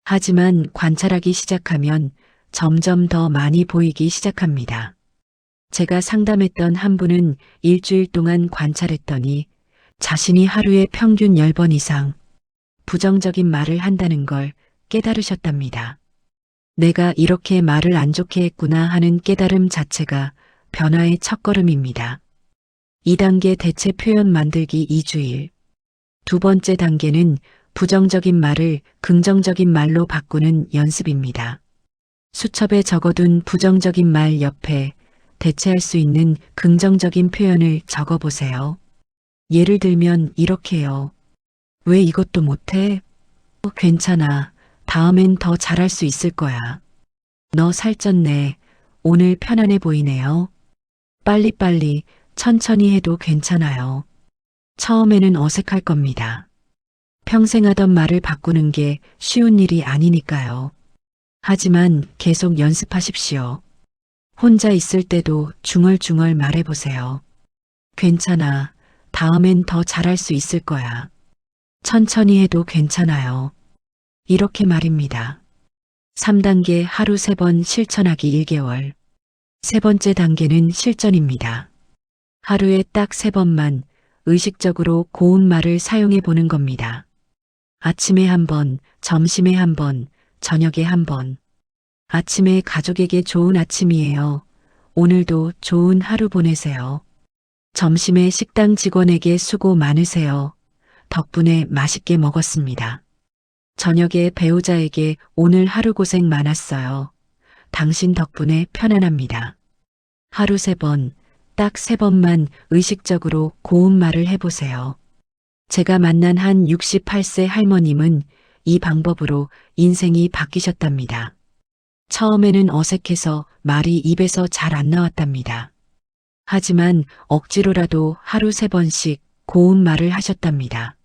하지만 관찰하기 시작하면 점점 더 많이 보이기 시작합니다. 제가 상담했던 한 분은 일주일 동안 관찰했더니 자신이 하루에 평균 10번 이상 부정적인 말을 한다는 걸 깨달으셨답니다. 내가 이렇게 말을 안 좋게 했구나 하는 깨달음 자체가 변화의 첫걸음입니다. 2단계 대체 표현 만들기 2주일. 두 번째 단계는 부정적인 말을 긍정적인 말로 바꾸는 연습입니다. 수첩에 적어둔 부정적인 말 옆에 대체할 수 있는 긍정적인 표현을 적어보세요. 예를 들면 이렇게요. 왜 이것도 못해? 괜찮아. 다음엔 더 잘할 수 있을 거야. 너 살쪘네. 오늘 편안해 보이네요. 빨리빨리 천천히 해도 괜찮아요. 처음에는 어색할 겁니다. 평생 하던 말을 바꾸는 게 쉬운 일이 아니니까요. 하지만 계속 연습하십시오. 혼자 있을 때도 중얼중얼 말해보세요. 괜찮아. 다음엔 더 잘할 수 있을 거야. 천천히 해도 괜찮아요. 이렇게 말입니다. 3단계 하루 3번 실천하기 1개월. 세 번째 단계는 실전입니다. 하루에 딱 3번만 의식적으로 고운 말을 사용해 보는 겁니다. 아침에 1번, 점심에 1번, 저녁에 1번. 아침에 가족에게 좋은 아침이에요. 오늘도 좋은 하루 보내세요. 점심에 식당 직원에게 수고 많으세요. 덕분에 맛있게 먹었습니다. 저녁에 배우자에게 오늘 하루 고생 많았어요. 당신 덕분에 편안합니다. 하루 3번, 딱 3번만 의식적으로 고운 말을 해보세요. 제가 만난 한 68세 할머님은 이 방법으로 인생이 바뀌셨답니다. 처음에는 어색해서 말이 입에서 잘 안 나왔답니다. 하지만 억지로라도 하루 3번씩 고운 말을 하셨답니다.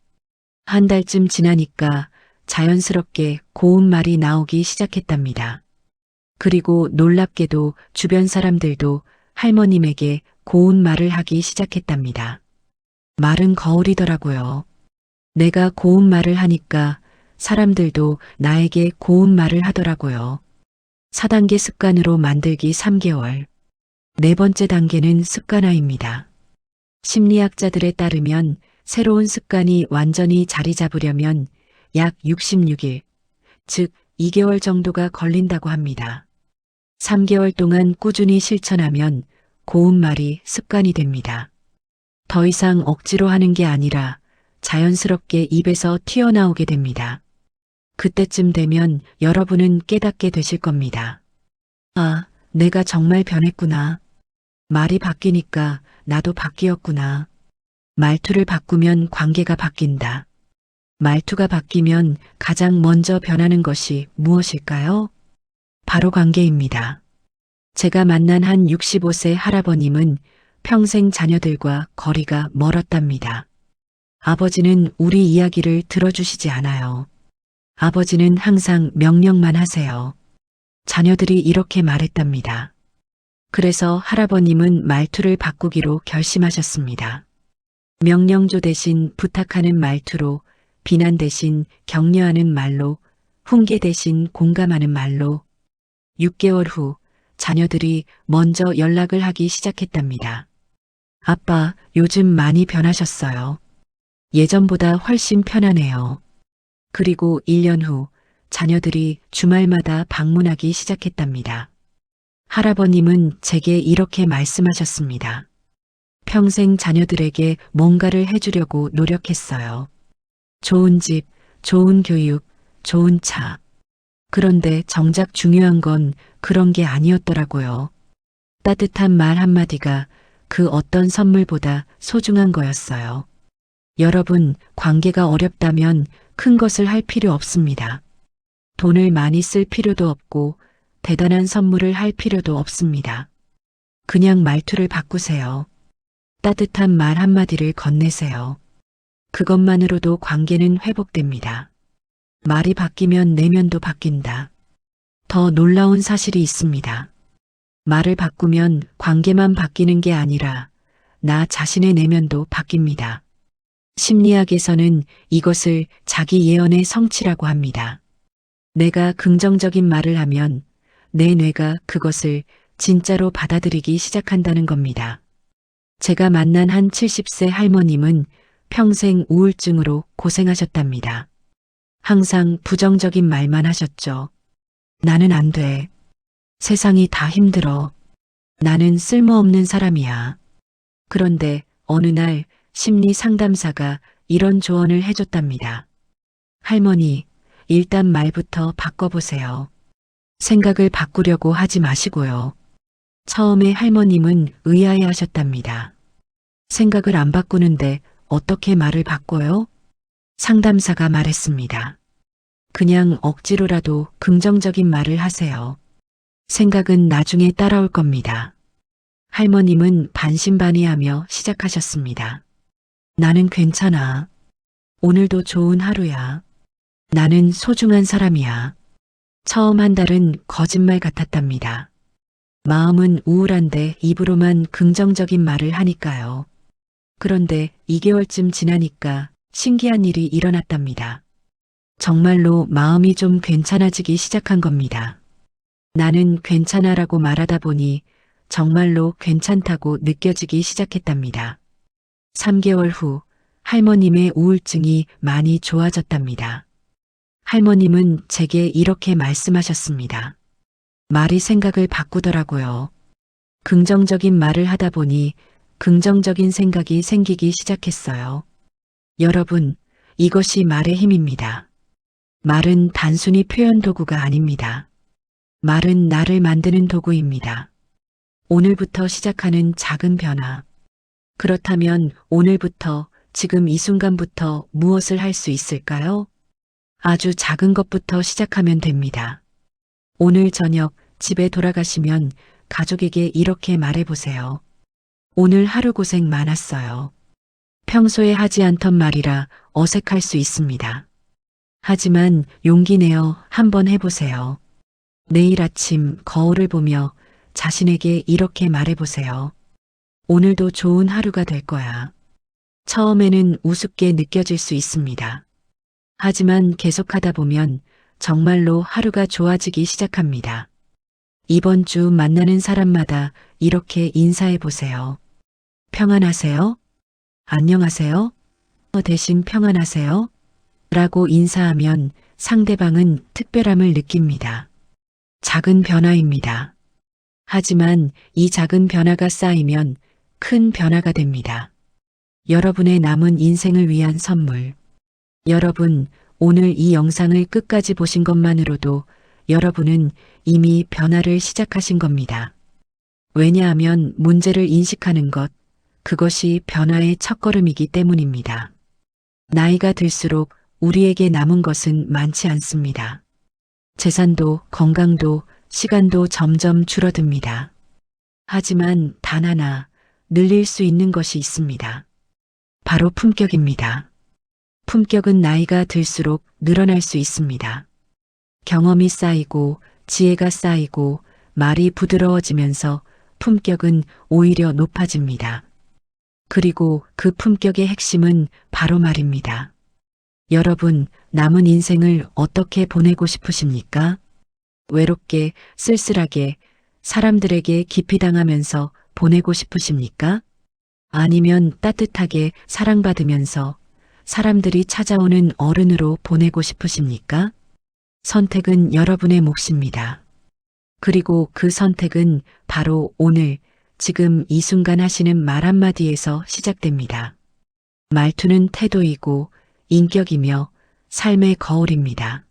한 달쯤 지나니까 자연스럽게 고운 말이 나오기 시작했답니다. 그리고 놀랍게도 주변 사람들도 할머님에게 고운 말을 하기 시작했답니다. 말은 거울이더라고요. 내가 고운 말을 하니까 사람들도 나에게 고운 말을 하더라고요. 4단계 습관으로 만들기 3개월. 네 번째 단계는 습관화입니다. 심리학자들에 따르면 새로운 습관이 완전히 자리 잡으려면 약 66일, 즉 2개월 정도가 걸린다고 합니다. 3개월 동안 꾸준히 실천하면 고운말이 습관이 됩니다. 더 이상 억지로 하는 게 아니라 자연스럽게 입에서 튀어나오게 됩니다. 그때쯤 되면 여러분은 깨닫게 되실 겁니다. 아, 내가 정말 변했구나. 말이 바뀌니까 나도 바뀌었구나. 말투를 바꾸면 관계가 바뀐다. 말투가 바뀌면 가장 먼저 변하는 것이 무엇일까요? 바로 관계입니다. 제가 만난 한 65세 할아버님은 평생 자녀들과 거리가 멀었답니다. 아버지는 우리 이야기를 들어주시지 않아요. 아버지는 항상 명령만 하세요. 자녀들이 이렇게 말했답니다. 그래서 할아버님은 말투를 바꾸기로 결심하셨습니다. 명령조 대신 부탁하는 말투로, 비난 대신 격려하는 말로, 훈계 대신 공감하는 말로. 6개월 후 자녀들이 먼저 연락을 하기 시작했답니다. 아빠, 요즘 많이 변하셨어요. 예전보다 훨씬 편하네요. 그리고 1년 후 자녀들이 주말마다 방문하기 시작했답니다. 할아버님은 제게 이렇게 말씀하셨습니다. 평생 자녀들에게 뭔가를 해주려고 노력했어요. 좋은 집, 좋은 교육, 좋은 차. 그런데 정작 중요한 건 그런 게 아니었더라고요. 따뜻한 말 한마디가 그 어떤 선물보다 소중한 거였어요. 여러분, 관계가 어렵다면 큰 것을 할 필요 없습니다. 돈을 많이 쓸 필요도 없고 대단한 선물을 할 필요도 없습니다. 그냥 말투를 바꾸세요. 따뜻한 말 한마디를 건네세요. 그것만으로도 관계는 회복됩니다. 말이 바뀌면 내면도 바뀐다. 더 놀라운 사실이 있습니다. 말을 바꾸면 관계만 바뀌는 게 아니라 나 자신의 내면도 바뀝니다. 심리학에서는 이것을 자기 예언의 성취라고 합니다. 내가 긍정적인 말을 하면 내 뇌가 그것을 진짜로 받아들이기 시작한다는 겁니다. 제가 만난 한 70세 할머님은 평생 우울증으로 고생하셨답니다. 항상 부정적인 말만 하셨죠. 나는 안 돼. 세상이 다 힘들어. 나는 쓸모없는 사람이야. 그런데 어느 날 심리 상담사가 이런 조언을 해줬답니다. 할머니, 일단 말부터 바꿔보세요. 생각을 바꾸려고 하지 마시고요. 처음에 할머님은 의아해 하셨답니다. 생각을 안 바꾸는데 어떻게 말을 바꿔요? 상담사가 말했습니다. 그냥 억지로라도 긍정적인 말을 하세요. 생각은 나중에 따라올 겁니다. 할머님은 반신반의하며 시작하셨습니다. 나는 괜찮아. 오늘도 좋은 하루야. 나는 소중한 사람이야. 처음 한 달은 거짓말 같았답니다. 마음은 우울한데 입으로만 긍정적인 말을 하니까요. 그런데 2개월쯤 지나니까 신기한 일이 일어났답니다. 정말로 마음이 좀 괜찮아지기 시작한 겁니다. 나는 괜찮아라고 말하다 보니 정말로 괜찮다고 느껴지기 시작했답니다. 3개월 후 할머님의 우울증이 많이 좋아졌답니다. 할머님은 제게 이렇게 말씀하셨습니다. 말이 생각을 바꾸더라고요. 긍정적인 말을 하다 보니 긍정적인 생각이 생기기 시작했어요. 여러분, 이것이 말의 힘입니다. 말은 단순히 표현 도구가 아닙니다. 말은 나를 만드는 도구입니다. 오늘부터 시작하는 작은 변화. 그렇다면 오늘부터, 지금 이 순간부터 무엇을 할 수 있을까요? 아주 작은 것부터 시작하면 됩니다. 오늘 저녁 집에 돌아가시면 가족에게 이렇게 말해보세요. 오늘 하루 고생 많았어요. 평소에 하지 않던 말이라 어색할 수 있습니다. 하지만 용기 내어 한번 해보세요. 내일 아침 거울을 보며 자신에게 이렇게 말해보세요. 오늘도 좋은 하루가 될 거야. 처음에는 우습게 느껴질 수 있습니다. 하지만 계속하다 보면 정말로 하루가 좋아지기 시작합니다. 이번 주 만나는 사람마다 이렇게 인사해 보세요. 평안하세요? 안녕하세요? 대신 평안하세요? 라고 인사하면 상대방은 특별함을 느낍니다. 작은 변화입니다. 하지만 이 작은 변화가 쌓이면 큰 변화가 됩니다. 여러분의 남은 인생을 위한 선물. 여러분, 오늘 이 영상을 끝까지 보신 것만으로도 여러분은 이미 변화를 시작하신 겁니다. 왜냐하면 문제를 인식하는 것, 그것이 변화의 첫걸음이기 때문입니다. 나이가 들수록 우리에게 남은 것은 많지 않습니다. 재산도, 건강도, 시간도 점점 줄어듭니다. 하지만 단 하나 늘릴 수 있는 것이 있습니다. 바로 품격입니다. 품격은 나이가 들수록 늘어날 수 있습니다. 경험이 쌓이고 지혜가 쌓이고 말이 부드러워지면서 품격은 오히려 높아집니다. 그리고 그 품격의 핵심은 바로 말입니다. 여러분, 남은 인생을 어떻게 보내고 싶으십니까? 외롭게, 쓸쓸하게, 사람들에게 기피 당하면서 보내고 싶으십니까? 아니면 따뜻하게 사랑받으면서 사람들이 찾아오는 어른으로 보내고 싶으십니까? 선택은 여러분의 몫입니다. 그리고 그 선택은 바로 오늘, 지금 이 순간 하시는 말 한마디에서 시작됩니다. 말투는 태도이고 인격이며 삶의 거울입니다.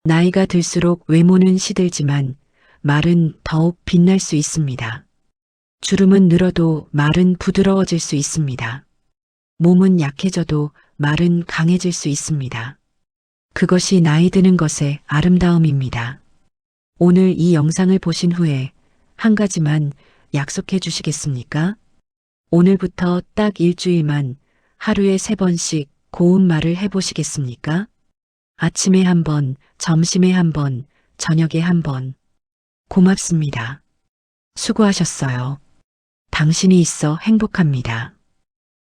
나이가 들수록 외모는 시들지만 말은 더욱 빛날 수 있습니다. 주름은 늘어도 말은 부드러워질 수 있습니다. 몸은 약해져도 말은 강해질 수 있습니다. 그것이 나이 드는 것의 아름다움입니다. 오늘 이 영상을 보신 후에 한 가지만 약속해 주시겠습니까? 오늘부터 딱 일주일만 하루에 3번씩 고운 말을 해보시겠습니까? 아침에 1번, 점심에 1번, 저녁에 1번. 고맙습니다. 수고하셨어요. 당신이 있어 행복합니다.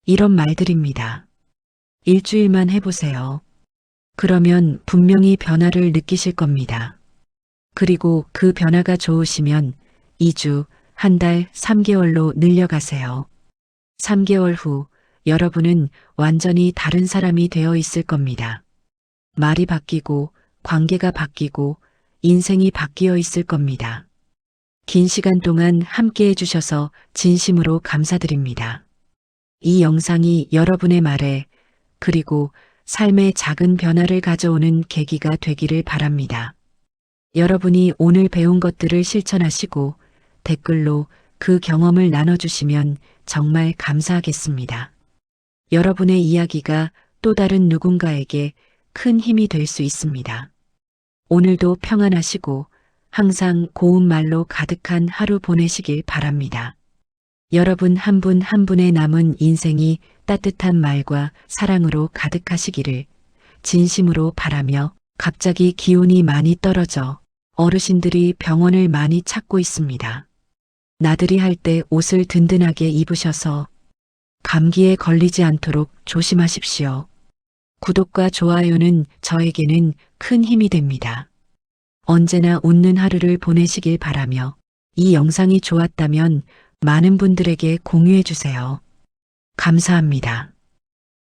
이런 말들입니다. 일주일만 해보세요. 그러면 분명히 변화를 느끼실 겁니다. 그리고 그 변화가 좋으시면 2주, 1달, 3개월로 늘려가세요. 3개월 후 여러분은 완전히 다른 사람이 되어 있을 겁니다. 말이 바뀌고 관계가 바뀌고 인생이 바뀌어 있을 겁니다. 긴 시간 동안 함께 해주셔서 진심으로 감사드립니다. 이 영상이 여러분의 말에 그리고 삶의 작은 변화를 가져오는 계기가 되기를 바랍니다. 여러분이 오늘 배운 것들을 실천하시고 댓글로 그 경험을 나눠주시면 정말 감사하겠습니다. 여러분의 이야기가 또 다른 누군가에게 큰 힘이 될 수 있습니다. 오늘도 평안하시고 항상 고운 말로 가득한 하루 보내시길 바랍니다. 여러분 한 분 한 분의 남은 인생이 따뜻한 말과 사랑으로 가득하시기를 진심으로 바라며 갑자기 기온이 많이 떨어져 어르신들이 병원을 많이 찾고 있습니다. 나들이 할 때 옷을 든든하게 입으셔서 감기에 걸리지 않도록 조심하십시오. 구독과 좋아요는 저에게는 큰 힘이 됩니다. 언제나 웃는 하루를 보내시길 바라며 이 영상이 좋았다면 많은 분들에게 공유해 주세요. 감사합니다.